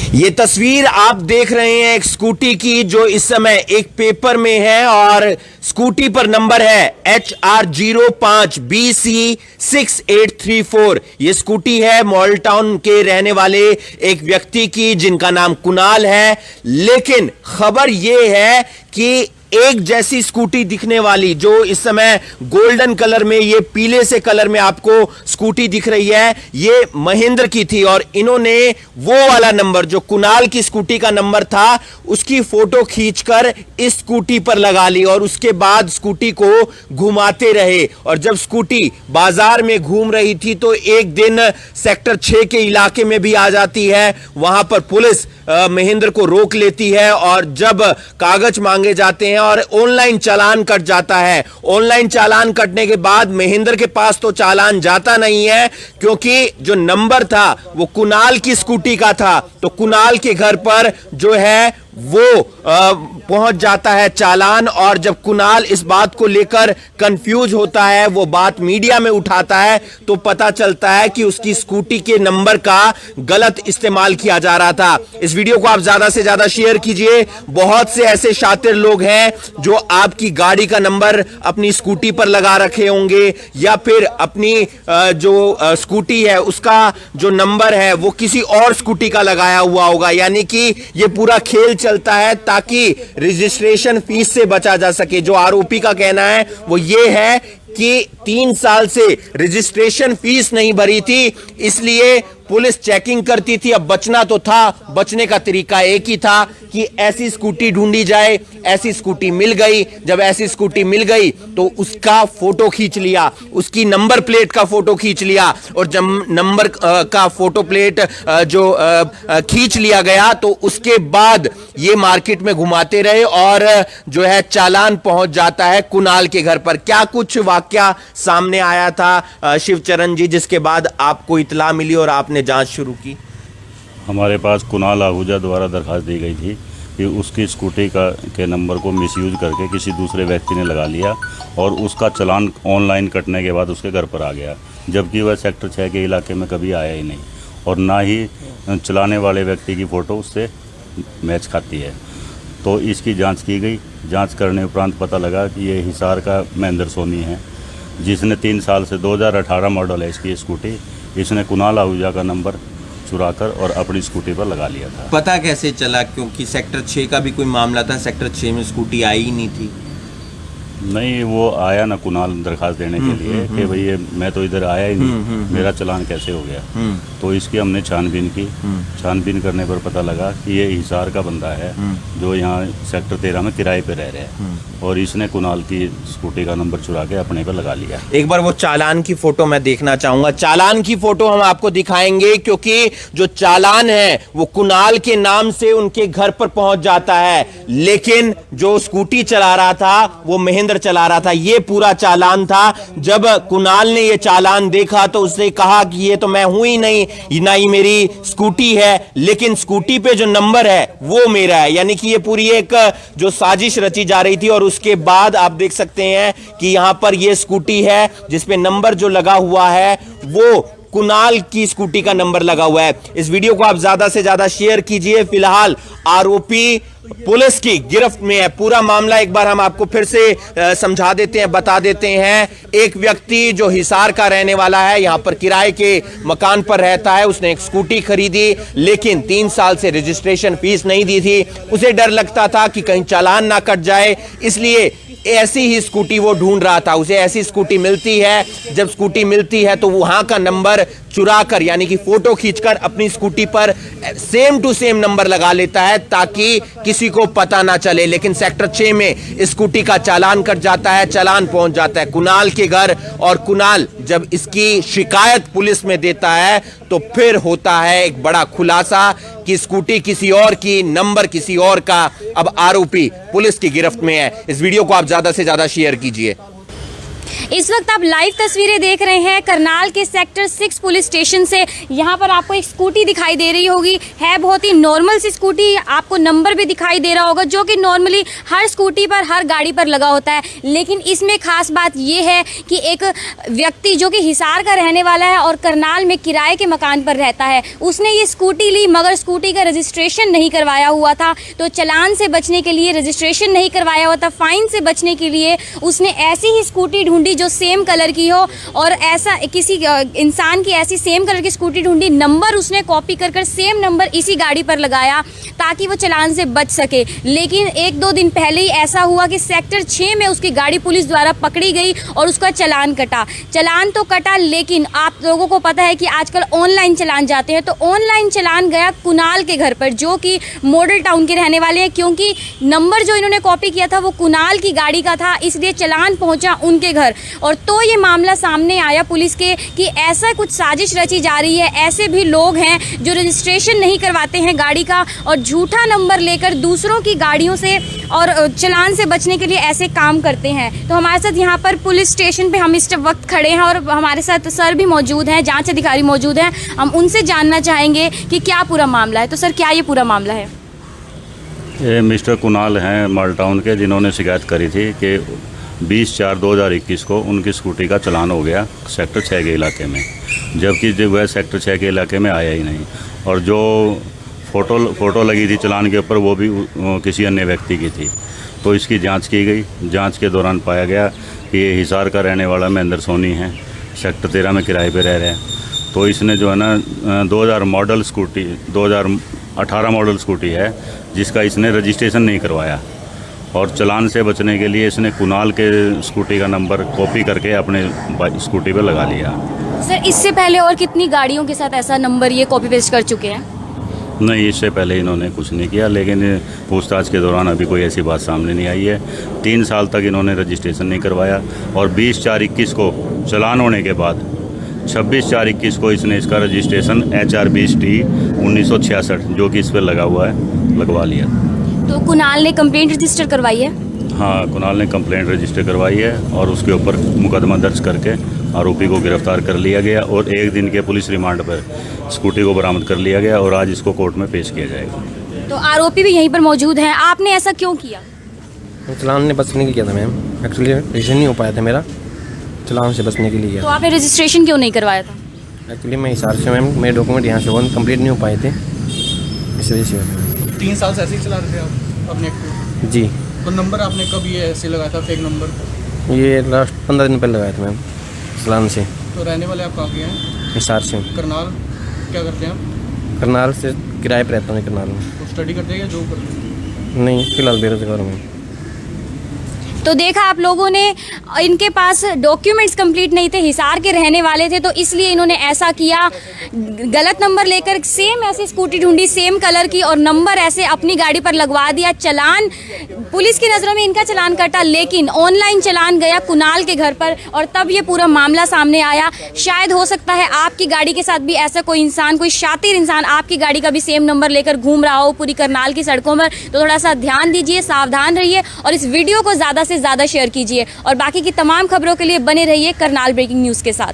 ये तस्वीर आप देख रहे हैं एक स्कूटी की जो इस समय एक पेपर में है और स्कूटी पर नंबर है HR05BC6834। ये स्कूटी है मॉडल टाउन के रहने वाले एक व्यक्ति की जिनका नाम कुणाल है। लेकिन खबर ये है कि एक जैसी स्कूटी दिखने वाली जो इस समय गोल्डन कलर में, ये पीले से कलर में आपको स्कूटी दिख रही है, ये महेंद्र की थी और इन्होंने वो वाला नंबर जो कुणाल की स्कूटी का नंबर था उसकी फोटो खींचकर इस स्कूटी पर लगा ली और उसके बाद स्कूटी को घुमाते रहे। और जब स्कूटी बाजार में घूम रही थी तो एक दिन सेक्टर 6 के इलाके में भी आ जाती है। वहां पर पुलिस महेंद्र को रोक लेती है और जब कागज मांगे जाते हैं और ऑनलाइन चालान कट जाता है। ऑनलाइन चालान कटने के बाद महेंद्र के पास तो चालान जाता नहीं है क्योंकि जो नंबर था वो कुणाल की स्कूटी का था। तो कुणाल के घर पर जो है वो पहुंच जाता है चालान और जब कुणाल इस बात को लेकर कंफ्यूज होता है, वो बात मीडिया में उठाता है तो पता चलता है कि उसकी स्कूटी के नंबर का गलत इस्तेमाल किया जा रहा था। इस वीडियो को आप ज्यादा से ज्यादा शेयर कीजिए। बहुत से ऐसे शातिर लोग हैं जो आपकी गाड़ी का नंबर अपनी स्कूटी पर लगा रखे होंगे या फिर अपनी जो स्कूटी है उसका जो नंबर है वो किसी और स्कूटी का लगाया हुआ होगा। यानी कि ये पूरा खेल चलता है ताकि रजिस्ट्रेशन फीस से बचा जा सके। जो आरोपी का कहना है वो ये है कि 3 साल से रजिस्ट्रेशन फीस नहीं भरी थी, इसलिए पुलिस चेकिंग करती थी। अब बचना तो था, बचने का तरीका एक ही था कि ऐसी स्कूटी ढूंढी जाए। ऐसी स्कूटी मिल गई। जब ऐसी स्कूटी मिल गई तो उसका फोटो खींच लिया, उसकी नंबर प्लेट का फोटो खींच लिया और जब नंबर का फोटो प्लेट जो खींच लिया गया तो उसके बाद ये मार्केट में घुमाते रहे और जो है चालान पहुंच जाता है कुणाल के घर पर। क्या कुछ वाकया सामने आया था शिवचरण जी जिसके बाद आपको इत्तला मिली और आपने जांच शुरू की? हमारे पास कुणाल आहूजा द्वारा दरखास्त दी गई थी कि उसकी स्कूटी के नंबर को मिसयूज करके किसी दूसरे व्यक्ति ने लगा लिया और उसका चालान ऑनलाइन कटने के बाद उसके घर पर आ गया, जबकि वह सेक्टर 6 के इलाके में कभी आया ही नहीं और ना ही चलाने वाले व्यक्ति की फ़ोटो उससे मैच खाती है। तो इसकी जांच की गई। जांच करने उपरांत पता लगा कि ये हिसार का महेंद्र सोनी है जिसने 3 साल से 2018 मॉडल है इसकी स्कूटी, इसने कुणाल आहूजा का नंबर चुराकर और अपनी स्कूटी पर लगा लिया था। पता कैसे चला? क्योंकि सेक्टर 6 का भी कोई मामला था, सेक्टर 6 में स्कूटी आई ही नहीं थी। नहीं, वो आया ना कुणाल दरखास्त देने के लिए कि भाई ये मैं तो इधर आया ही नहीं, मेरा चालान कैसे हो गया। तो इसकी हमने छानबीन की। छानबीन करने पर पता लगा कि ये हिसार का बंदा है जो यहाँ सेक्टर 13 में किराए पे रह रहे हैं और इसने कुणाल की स्कूटी का नंबर चुरा के अपने पर लगा लिया। एक बार वो चालान की फोटो मैं देखना चाहूंगा। चालान की फोटो हम आपको दिखाएंगे क्योंकि जो चालान है वो कुणाल के नाम से उनके घर पर पहुंच जाता है, लेकिन जो स्कूटी चला रहा था वो महेंद्र चला रहा था। ये पूरा चालान था। जब कुणाल ने ये चालान देखा तो उसने कहा कि ये तो मैं हूं ही नहीं, ना ही मेरी स्कूटी है, लेकिन स्कूटी पे जो नंबर है वो मेरा है। यानी कि ये पूरी एक जो साजिश रची जा रही थी और उसके बाद आप देख सकते हैं कि यहां पर ये स्कूटी है जिसपे नंबर जो लगा हुआ है वो कुणाल की स्कूटी का नंबर लगा हुआ है। इस वीडियो को आप ज्यादा से ज्यादा शेयर कीजिए। फिलहाल आरोपी पुलिस की गिरफ्त में है। पूरा मामला एक बार हम आपको फिर से समझा देते हैं, बता देते हैं। एक व्यक्ति जो हिसार का रहने वाला है, यहां पर किराए के मकान पर रहता है, उसने एक स्कूटी खरीदी लेकिन 3 साल से रजिस्ट्रेशन फीस नहीं दी थी। उसे डर लगता था कि कहीं चालान ना कट जाए, इसलिए ऐसी ही स्कूटी वो ढूंढ रहा था। उसे ऐसी स्कूटी मिलती है। जब स्कूटी मिलती है तो वहां का नंबर चुराकर यानी कि फोटो खींचकर अपनी स्कूटी पर सेम टू सेम नंबर लगा लेता है ताकि किसी को पता ना चले। लेकिन सेक्टर 6 में स्कूटी का चालान कट जाता है, चालान पहुंच जाता है कुणाल के घर और कुणाल जब इसकी शिकायत पुलिस में देता है तो फिर होता है एक बड़ा खुलासा कि स्कूटी किसी और की, नंबर किसी और का। अब आरोपी पुलिस की गिरफ्त में है। इस वीडियो को आप ज्यादा से ज्यादा शेयर कीजिए। इस वक्त आप लाइव तस्वीरें देख रहे हैं करनाल के सेक्टर 6 पुलिस स्टेशन से। यहाँ पर आपको एक स्कूटी दिखाई दे रही होगी, है बहुत ही नॉर्मल सी स्कूटी। आपको नंबर भी दिखाई दे रहा होगा जो कि नॉर्मली हर स्कूटी पर, हर गाड़ी पर लगा होता है। लेकिन इसमें खास बात ये है कि एक व्यक्ति जो कि हिसार का रहने वाला है और करनाल में किराए के मकान पर रहता है, उसने ये स्कूटी ली मगर स्कूटी का रजिस्ट्रेशन नहीं करवाया हुआ था। तो चालान से बचने के लिए, रजिस्ट्रेशन नहीं करवाया हुआ था, फाइन से बचने के लिए उसने ऐसी ही स्कूटी ढूंढी जो सेम कलर की हो, और ऐसा किसी इंसान की ऐसी सेम कलर की स्कूटी ढूंढी, नंबर उसने कॉपी कर सेम नंबर इसी गाड़ी पर लगाया ताकि वो चालान से बच सके। लेकिन 1-2 दिन पहले ही ऐसा हुआ कि सेक्टर 6 में उसकी गाड़ी पुलिस द्वारा पकड़ी गई और उसका चालान कटा। चालान तो कटा, लेकिन आप लोगों को पता है कि आजकल ऑनलाइन चालान जाते हैं, तो ऑनलाइन चालान गया कुणाल के घर पर जो कि मॉडल टाउन के रहने वाले हैं। क्योंकि नंबर जो इन्होंने कॉपी किया था वो कुणाल की गाड़ी का था, इसलिए चालान पहुंचा उनके घर। और तो ये मामला सामने आया पुलिस के कि ऐसा कुछ साजिश रची जा रही है। ऐसे भी लोग हैं जो रजिस्ट्रेशन नहीं करवाते हैं गाड़ी का और झूठा नंबर लेकर दूसरों की गाड़ियों से और चालान से बचने के लिए ऐसे काम करते हैं। तो हमारे साथ यहाँ पर पुलिस स्टेशन पे हम इस वक्त खड़े हैं और हमारे साथ सर भी मौजूद हैं, जांच अधिकारी मौजूद हैं। हम उनसे जानना चाहेंगे कि क्या पूरा मामला है। तो सर, क्या ये पूरा मामला है? ये मिस्टर कुणाल हैं मॉडल टाउन के, जिन्होंने शिकायत करी थी कि 20/4/2021 को उनकी स्कूटी का चालान हो गया सेक्टर 6 के इलाके में, जबकि जब वह सेक्टर 6 के इलाके में आया ही नहीं। और जो फ़ोटो लगी थी चालान के ऊपर वो भी किसी अन्य व्यक्ति की थी। तो इसकी जांच की गई। जांच के दौरान पाया गया कि ये हिसार का रहने वाला महेंद्र सोनी है, सेक्टर 13 में किराए पे रह रहे हैं। तो इसने जो है ना 2018 मॉडल स्कूटी है जिसका इसने रजिस्ट्रेशन नहीं करवाया, और चालान से बचने के लिए इसने कुणाल के स्कूटी का नंबर कॉपी करके अपने स्कूटी पे लगा लिया। सर, इससे पहले और कितनी गाड़ियों के साथ ऐसा नंबर ये कॉपी पेस्ट कर चुके हैं? नहीं, इससे पहले इन्होंने कुछ नहीं किया, लेकिन पूछताछ के दौरान अभी कोई ऐसी बात सामने नहीं आई है। 3 साल तक इन्होंने रजिस्ट्रेशन नहीं करवाया, और 20/4/21 को चालान होने के बाद 26/4/21 को इसने इसका रजिस्ट्रेशन HR20T 1966 जो कि इस पर लगा हुआ है लगवा लिया। तो कुणाल ने कंप्लेंट रजिस्टर करवाई है? हाँ, कुणाल ने कंप्लेंट रजिस्टर करवाई है और उसके ऊपर मुकदमा दर्ज करके आरोपी को गिरफ्तार कर लिया गया, और 1 दिन के पुलिस रिमांड पर स्कूटी को बरामद कर लिया गया और आज इसको कोर्ट में पेश किया जाएगा। तो आरोपी भी यहीं पर मौजूद हैं। आपने ऐसा क्यों किया? चालान ने बचने के लिए किया था मैम। एक्चुअली रजिस्ट्रेशन नहीं हो पाया था मेरा, चालान से बचने के लिए किया। तो आपने रजिस्ट्रेशन क्यों नहीं करवाया था? एक्चुअली मैं हिसार से मैम, मेरे डॉक्यूमेंट यहाँ से वन कंप्लीट नहीं हो पाए थे, इस वजह से। 3 साल से ऐसे ही चला रहे थे आप अपने एक्टिव? जी। तो नंबर आपने कब ये ऐसे लगाया था, फेक नंबर? ये लास्ट 15 दिन पहले लगाया था मैम, चालान से। तो रहने वाले आप कहाँ के हैं? हिसार से। करनाल। क्या करते हैं आप? करनाल से किराए पर रहता हूँ करनाल में। तो स्टडी करते हैं या जॉब करते हैं? नहीं, फिलहाल बेरोजगार हूँ। तो देखा आप लोगों ने, इनके पास डॉक्यूमेंट्स कंप्लीट नहीं थे, हिसार के रहने वाले थे, तो इसलिए इन्होंने ऐसा किया। गलत नंबर लेकर सेम ऐसी स्कूटी ढूंढी सेम कलर की और नंबर ऐसे अपनी गाड़ी पर लगवा दिया। चालान पुलिस की नज़रों में इनका चालान कटा, लेकिन ऑनलाइन चालान गया कुणाल के घर पर और तब ये पूरा मामला सामने आया। शायद हो सकता है आपकी गाड़ी के साथ भी ऐसा कोई इंसान, कोई शातिर इंसान आपकी गाड़ी का भी सेम नंबर लेकर घूम रहा हो पूरी करनाल की सड़कों पर। तो थोड़ा सा ध्यान दीजिए, सावधान रहिए और इस वीडियो को ज़्यादा से ज़्यादा शेयर कीजिए। और बाकी की तमाम खबरों के लिए बने रहिए करनाल ब्रेकिंग न्यूज़ के साथ।